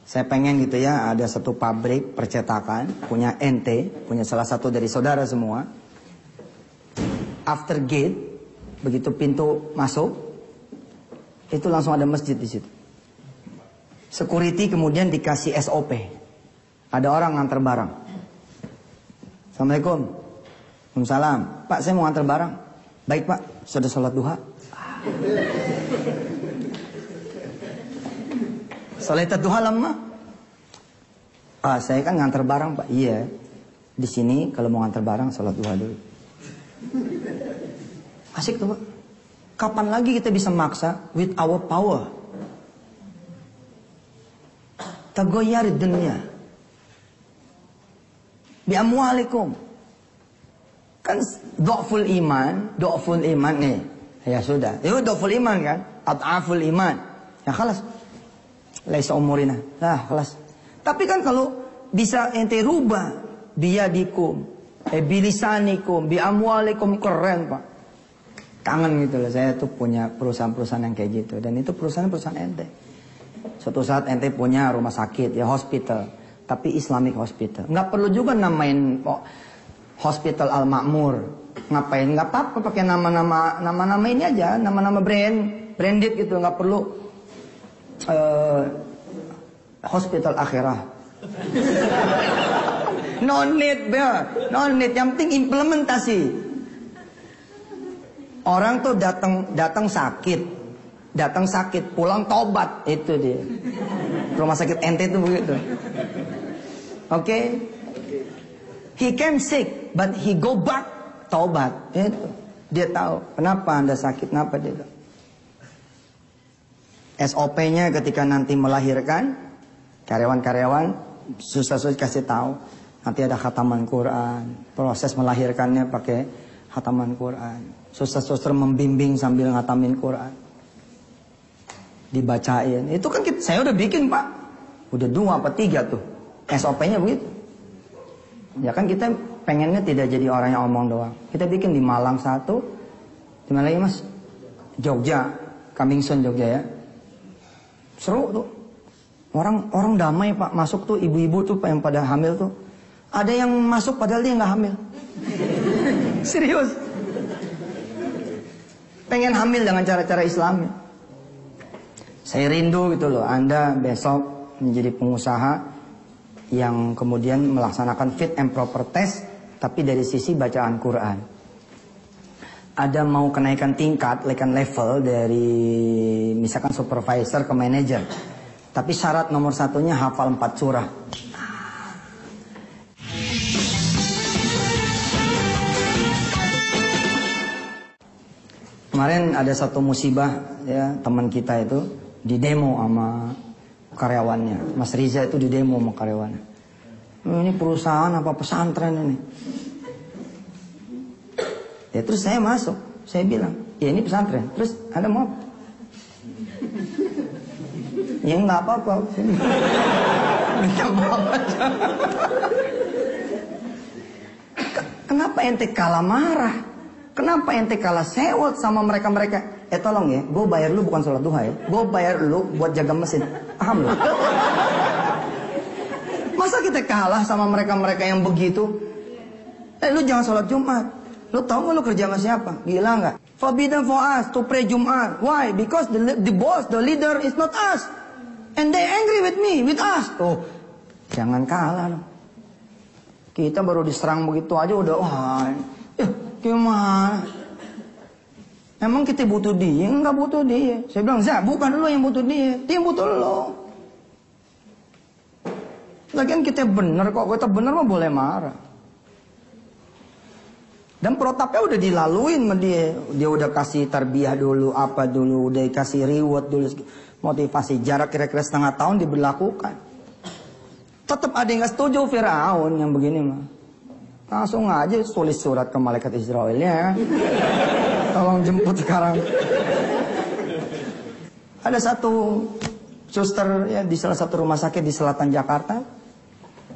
Saya pengen gitu ya, ada satu pabrik percetakan punya ente, punya salah satu dari saudara semua. After gate, begitu pintu masuk, itu langsung ada masjid di situ. Security kemudian dikasih SOP. Ada orang nganter barang. Assalamualaikum. Waalaikumsalam. Pak, saya mau nganter barang. Baik Pak, sudah sholat duha. Sholat duha lama. Saya kan nganter barang Pak. Iya. Di sini kalau mau nganter barang sholat duha dulu. Asik tuh Pak. Kapan lagi kita bisa maksa with our power? Tagoyar dunia. Bi amwalikum. Kan dhaful iman nih. Ya sudah. Itu dhaful iman kan? Ad'aful iman. Ya khalas. Laisa umurina. Lah khalas. Tapi kan kalau bisa ente rubah biyadikum, bilisanikum, bi amwalikum, keren Pak. Kangen gitu loh. Saya tuh punya perusahaan-perusahaan yang kayak gitu. Dan itu perusahaan ente. Suatu saat ente punya rumah sakit, ya hospital, tapi Islamic hospital. Nggak perlu juga namain Hospital Al-Ma'mur. Ngapain? Nggak apa-apa pakai nama-nama ini aja, nama-nama branded gitu. Nggak perlu Hospital Akhirah. No need, no need. Yang penting implementasi. Orang tuh datang sakit, pulang tobat, itu dia. Rumah sakit ente itu begitu. Oke? He came sick, but he go back, tobat. Itu. Dia tahu kenapa Anda sakit, kenapa dia tahu. SOP-nya ketika nanti melahirkan, karyawan-karyawan susah-susah kasih tahu. Nanti ada khataman Quran, proses melahirkannya pakai khataman Quran. Suster-suster membimbing sambil ngatamin Quran. Dibacain. Itu kan saya udah bikin Pak. Udah 2 apa 3 tuh. SOP-nya begitu. Ya kan kita pengennya tidak jadi orang yang omong doang. Kita bikin di Malang 1. Di mana lagi Mas? Jogja. Coming soon Jogja ya. Seru tuh. Orang damai Pak. Masuk tuh ibu-ibu tuh yang pada hamil tuh. Ada yang masuk padahal dia nggak hamil. Serius. Pengen hamil dengan cara-cara Islami. Saya rindu gitu loh, Anda besok menjadi pengusaha yang kemudian melaksanakan fit and proper test, tapi dari sisi bacaan Quran. Ada mau kenaikan tingkat, level dari misalkan supervisor ke manager. Tapi syarat nomor 1-nya hafal 4 surah. Kemarin ada satu musibah ya, teman kita itu di demo sama karyawannya. Mas Riza itu di demo sama karyawannya. Ini perusahaan apa pesantren ini? Ya terus saya masuk, saya bilang, ya ini pesantren. Terus Anda mau apa? Ya nggak apa-apa. Nggak apa-apa. Kenapa ente kalah marah? Kenapa ente kalah sewot sama mereka-mereka? Tolong ya, gue bayar lu bukan sholat duha ya. Gue bayar lu buat jaga mesin. Paham lu? Masa kita kalah sama mereka-mereka yang begitu? Lu jangan sholat Jumat. Lu tahu gak lu kerja sama siapa? Gila gak? Forbidden for us to pray Jumat. Why? Because the boss, the leader is not us. And they angry with me, with us. Oh, jangan kalah dong. Kita baru diserang begitu aja udah, wah, gimana? Emang kita butuh dia? Enggak butuh dia. Saya bilang, Zah, bukan lo yang butuh dia. Dia yang butuh lo. Lagian kita bener kok. Kita bener mah boleh marah. Dan protapnya udah dilaluin sama dia. Dia udah kasih tarbiyah dulu, apa dulu, udah kasih reward dulu, motivasi. Jarak kira-kira setengah tahun diberlakukan. Tetap ada yang gak setuju Firaun yang begini mah. Langsung aja tulis surat ke malaikat Israelnya. Tolong jemput sekarang. Ada satu suster ya di salah satu rumah sakit di selatan Jakarta.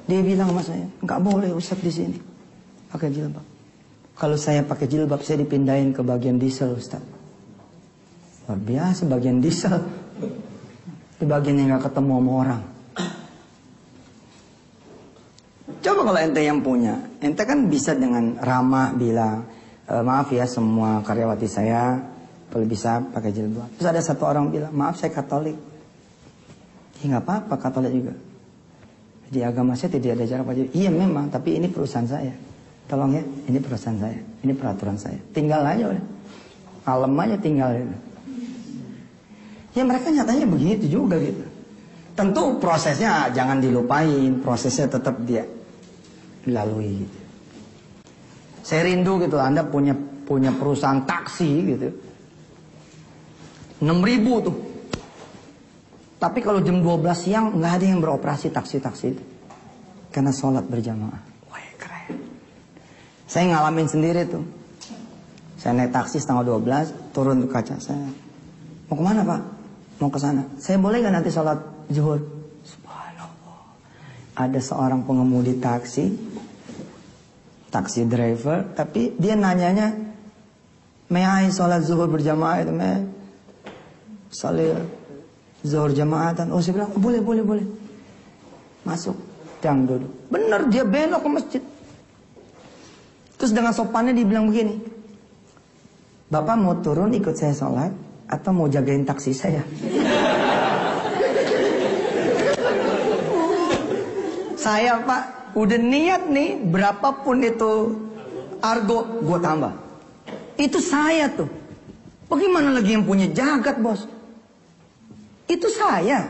Dia bilang sama saya, nggak boleh Ustadz di sini pakai jilbab. Kalau saya pakai jilbab, saya dipindahin ke bagian diesel, Ustaz. Luar biasa, bagian diesel. Di bagian yang gak ketemu sama orang. Coba kalau ente yang punya. Ente kan bisa dengan ramah bilang, maaf ya semua karyawati saya, kalau bisa pakai jilbab. Terus ada satu orang bilang, maaf saya Katolik. Ya gak apa-apa, Katolik juga. Di agama saya tidak ada cara pakai jilbab. Iya memang, tapi ini perusahaan saya. Tolong ya, ini perusahaan saya, ini peraturan saya. Tinggal aja udah. Kalem aja tinggal gitu. Ya mereka nyatanya begitu juga gitu. Tentu prosesnya jangan dilupain, prosesnya tetap dia dilalui gitu. Saya rindu gitu, Anda punya perusahaan taksi gitu. 6.000 tuh. Tapi kalau jam 12 siang nggak ada yang beroperasi taksi-taksi itu. Karena sholat berjamaah. Saya ngalamin sendiri tuh. Saya naik taksi setengah 12, turun ke kaca saya. Mau kemana Pak? Mau ke sana. Saya boleh gak nanti sholat zuhur? Subhanallah. Ada seorang pengemudi taksi driver, tapi dia nanyanya, may I sholat zuhur berjamaah itu, may sholat zuhur jamaatan. Oh saya bilang, boleh. Masuk, jangan duduk. Bener dia belok ke masjid. Terus dengan sopannya dibilang begini, Bapak mau turun ikut saya sholat atau mau jagain taksi saya? Saya Pak udah niat nih berapapun itu argo gue tambah. Itu saya tuh. Bagaimana lagi yang punya jagat bos? Itu saya.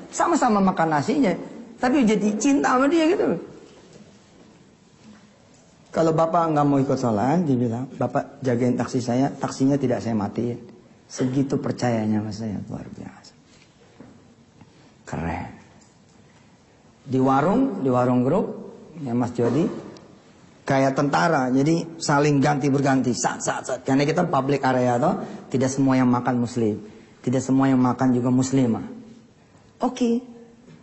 Sama-sama makan nasinya, tapi jadi cinta sama dia gitu. Kalau Bapak nggak mau ikut sholat, dia bilang, Bapak jagain taksi saya, taksinya tidak saya matiin. Segitu percayanya sama saya, luar biasa. Keren. Di warung grup, ya Mas Jody, kayak tentara, jadi saling ganti berganti, saat. Karena kita public area toh, tidak semua yang makan muslim, tidak semua yang makan juga muslimah. Oke.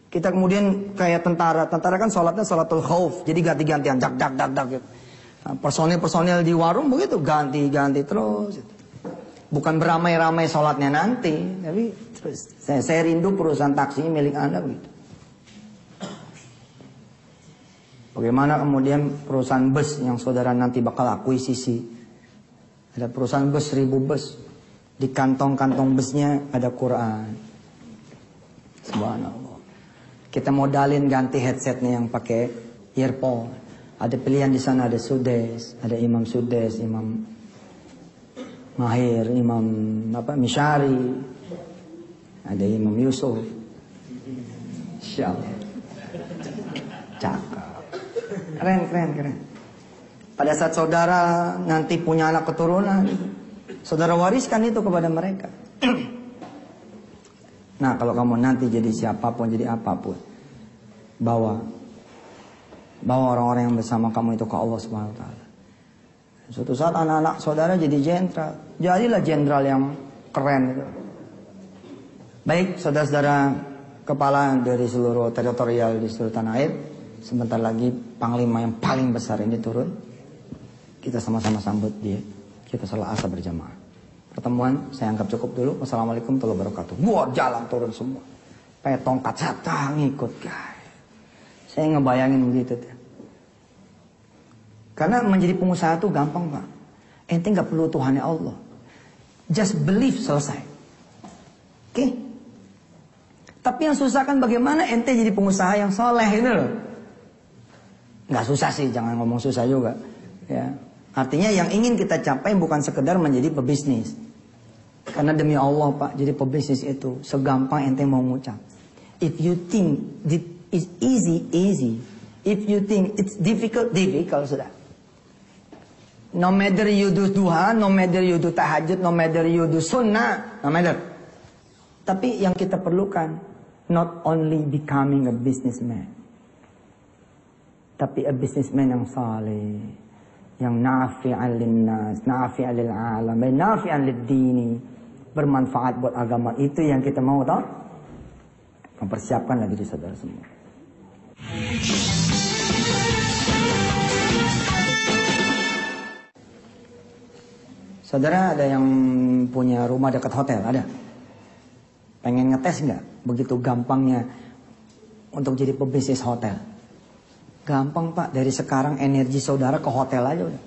Kita kemudian kayak tentara kan sholatnya sholatul khauf, jadi ganti-gantian, dak gitu. Nah, personil di warung begitu ganti terus. Bukan beramai-ramai sholatnya nanti, tapi terus. Saya rindu perusahaan taksi milik Anda begitu. Bagaimana kemudian perusahaan bus yang saudara nanti bakal akuisisi? Ada perusahaan bus 1000 bus, di kantong-kantong busnya ada Quran. Subhanallah. Kita modalin ganti headsetnya yang pakai earphone. Ada pilihan di sana, ada Sudes, ada Imam Sudes, Imam Mahir, Imam Mishari, ada Imam Yusuf. Insyaallah. Cakep. Keren. Pada saat saudara nanti punya anak keturunan, saudara wariskan itu kepada mereka. Nah, kalau kamu nanti jadi siapapun, jadi apapun, bawa orang-orang yang bersama kamu itu ke Allah Subhanahu wa taala. Suatu saat anak-anak saudara jadi jenderal, jadilah jenderal yang keren itu. Baik, saudara-saudara kepala dari seluruh teritorial di seluruh tanah air, sebentar lagi panglima yang paling besar ini turun. Kita sama-sama sambut dia. Kita salat asar berjamaah. Pertemuan saya anggap cukup dulu. Wassalamualaikum warahmatullahi wabarakatuh. Buat jalan turun semua. Kayak tongkat sata ngikut guys. Saya ngebayangin begitu tuh. Karena menjadi pengusaha tuh gampang Pak. Ente nggak perlu Tuhannya Allah. Just believe, selesai. Oke? Tapi yang susah kan bagaimana ente jadi pengusaha yang soleh itu loh. Nggak susah sih, jangan ngomong susah juga. Ya. Artinya yang ingin kita capai bukan sekedar menjadi pebisnis. Karena demi Allah Pak, jadi pebisnis itu segampang ente mau ngucap. If you think it's easy. If you think it's difficult, sudah. No matter you do duha, no matter you do tahajud, no matter you do sunnah, no matter. Tapi yang kita perlukan, not only becoming a businessman, tapi a businessman yang saleh, yang nafi'an linnas, nafi'an lil alam, nafi'an lid dini, bermanfaat buat agama. Itu yang kita mau, toh? Mempersiapkan lagi di saudara semua. Saudara ada yang punya rumah dekat hotel, ada? Pengen ngetes nggak? Begitu gampangnya untuk jadi pebisnis hotel. Gampang Pak, dari sekarang energi saudara ke hotel aja udah.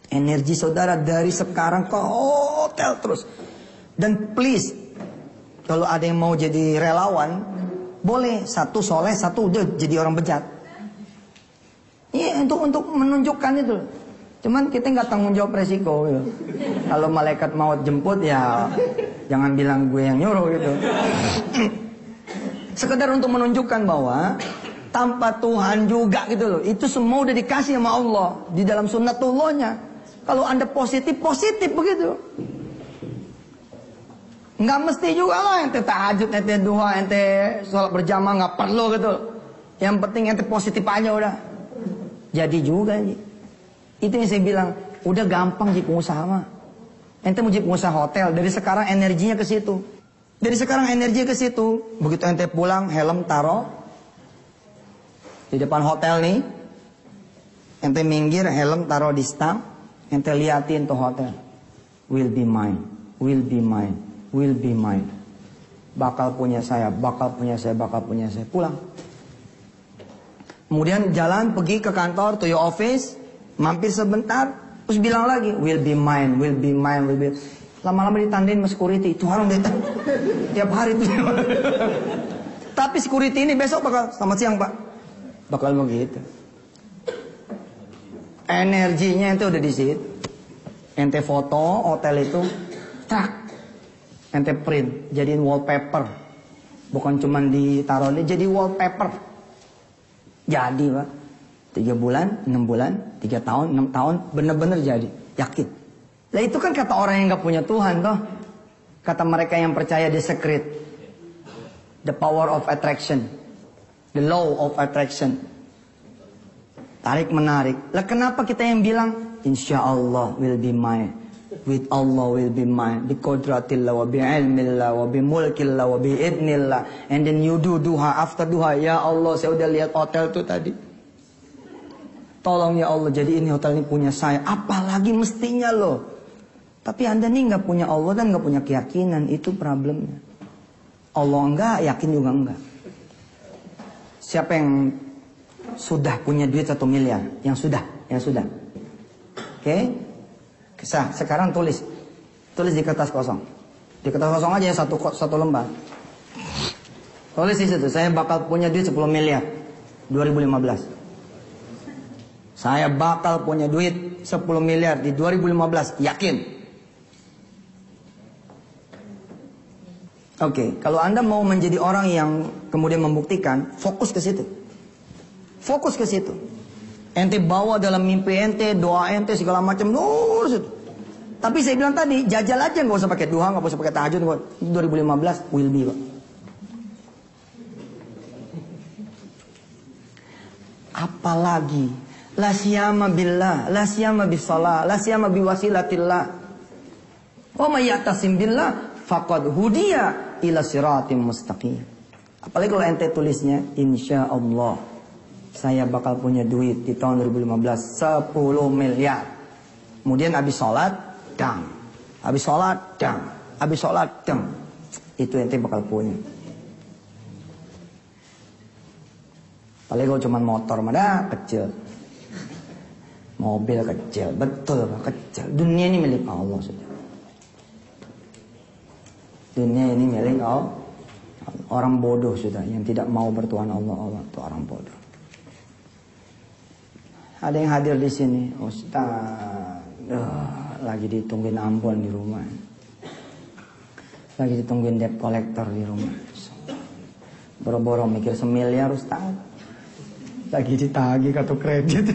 Energi saudara dari sekarang ke hotel terus. Dan please, kalau ada yang mau jadi relawan, boleh satu soleh, satu udah jadi orang bejat. Iya, untuk menunjukkan itu. Cuman kita nggak tanggung jawab resiko gitu. Kalau malaikat maut jemput ya jangan bilang gue yang nyuruh gitu. Sekedar untuk menunjukkan bahwa tanpa Tuhan juga gitu loh. Itu semua udah dikasih sama Allah di dalam sunnatullahnya. Kalau Anda positif begitu. Nggak mesti juga lah ente tahajud, ente duha, ente sholat berjamaah, nggak perlu gitu. Yang penting ente positif aja udah. Jadi juga nih. Itu yang saya bilang, udah gampang jadi pengusaha mah. Ente mau jadi pengusaha hotel, dari sekarang energinya ke situ. Dari sekarang energinya ke situ. Begitu ente pulang, helm taruh di depan hotel nih. Ente minggir, helm taruh di stang. Ente liatin tuh hotel. Will be mine, will be mine, will be mine. Bakal punya saya, bakal punya saya, bakal punya saya. Pulang. Kemudian jalan pergi ke kantor, to your office. Mampir sebentar, terus bilang lagi, will be mine, will be mine, will be. Lama-lama ditandain sama security, itu orang deh. Tiap hari itu. Tapi security ini besok bakal, selamat siang Pak. Bakal begitu. Energinya itu udah di situ. Ente foto hotel itu, trak. Ente print, jadiin wallpaper. Bukan cuman ditaruh ini, jadi wallpaper. Jadi Pak. 3 bulan, 6 bulan, 3 tahun, 6 tahun, bener-bener jadi, yakin. Nah itu kan kata orang yang gak punya Tuhan toh. Kata mereka yang percaya the secret, the power of attraction, the law of attraction. Tarik menarik. Lah kenapa kita yang bilang, insya Allah will be mine, with Allah will be mine, bi qudratillah wa bi ilmillah wa bi mulkillah wa bi idnillah. And then you do duha, after duha, ya Allah saya udah lihat hotel tuh tadi. Tolong ya Allah, jadi ini hotel ini punya saya. Apalagi mestinya loh. Tapi Anda nih nggak punya Allah dan nggak punya keyakinan. Itu problemnya. Allah enggak, yakin juga enggak. Siapa yang sudah punya duit 1 miliar? Yang sudah. Oke? Sekarang tulis di kertas kosong. Di kertas kosong aja ya, satu lembar. Tulis di situ, saya bakal punya duit 10 miliar 2015. Saya bakal punya duit 10 miliar di 2015, yakin. Oke, kalau Anda mau menjadi orang yang kemudian membuktikan, fokus ke situ. Fokus ke situ. Ente bawa dalam mimpi ente, doa ente, segala macam, lurus itu. Tapi saya bilang tadi, jajal aja, nggak usah pakai duha, nggak usah pakai tahajud. 2015 will be, Pak. Apalagi la siyama billah, la siyama bisalah, la siyama biwasilatillah. Wa may ya'tasim billah faqad hudiya ila siratim mustaqim. Apalagi kalau ente tulisnya insyaallah saya bakal punya duit di tahun 2015 10 miliar. Kemudian habis sholat, dang. Habis sholat, dang. Habis sholat, dang. Itu ente bakal punya. Apalagi kalau cuma motor mah kecil. Mobil kecil, betul Pak, kecil. Dunia ini milik Allah sudah. Dunia ini milik Allah. Orang bodoh sudah yang tidak mau bertuhan Allah itu orang bodoh. Ada yang hadir di sini, Ustaz. Lagi ditungguin Ambon di rumah. Lagi ditungguin debt collector di rumah. Boro-boro mikir 1 miliar Ustaz. Lagi ditagih kartu kredit.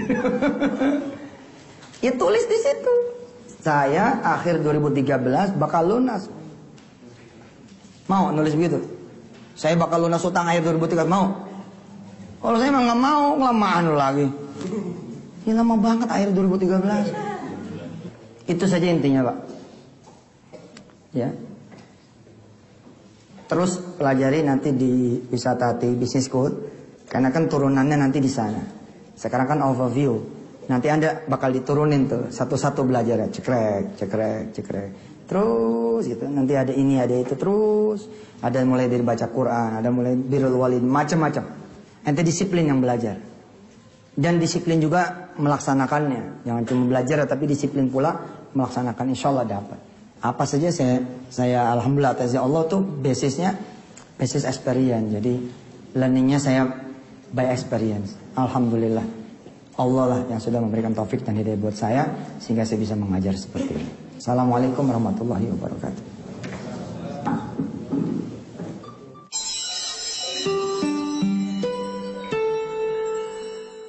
Ya tulis di situ. Saya akhir 2013 bakal lunas. Mau nulis begitu? Saya bakal lunas utang akhir 2013, mau? Kalau saya emang nggak mau, kelamaan lagi. Ini lama banget akhir 2013. Itu saja intinya, Pak. Ya. Terus pelajari nanti di Wisata Hati Business School, karena kan turunannya nanti di sana. Sekarang kan overview. Nanti Anda bakal diturunin tuh satu-satu belajar, cekrek. Terus gitu. Nanti ada ini, ada itu terus. Ada mulai dari baca Quran, ada mulai birrul walid, macam-macam. Ente disiplin yang belajar. Dan disiplin juga melaksanakannya. Jangan cuma belajar tapi disiplin pula melaksanakan, insya Allah dapat. Apa saja saya alhamdulillah atas Allah tuh basis experience. Jadi learningnya saya by experience. Alhamdulillah. Allah lah yang sudah memberikan taufik dan hidayah buat saya sehingga saya bisa mengajar seperti ini. Assalamualaikum warahmatullahi wabarakatuh.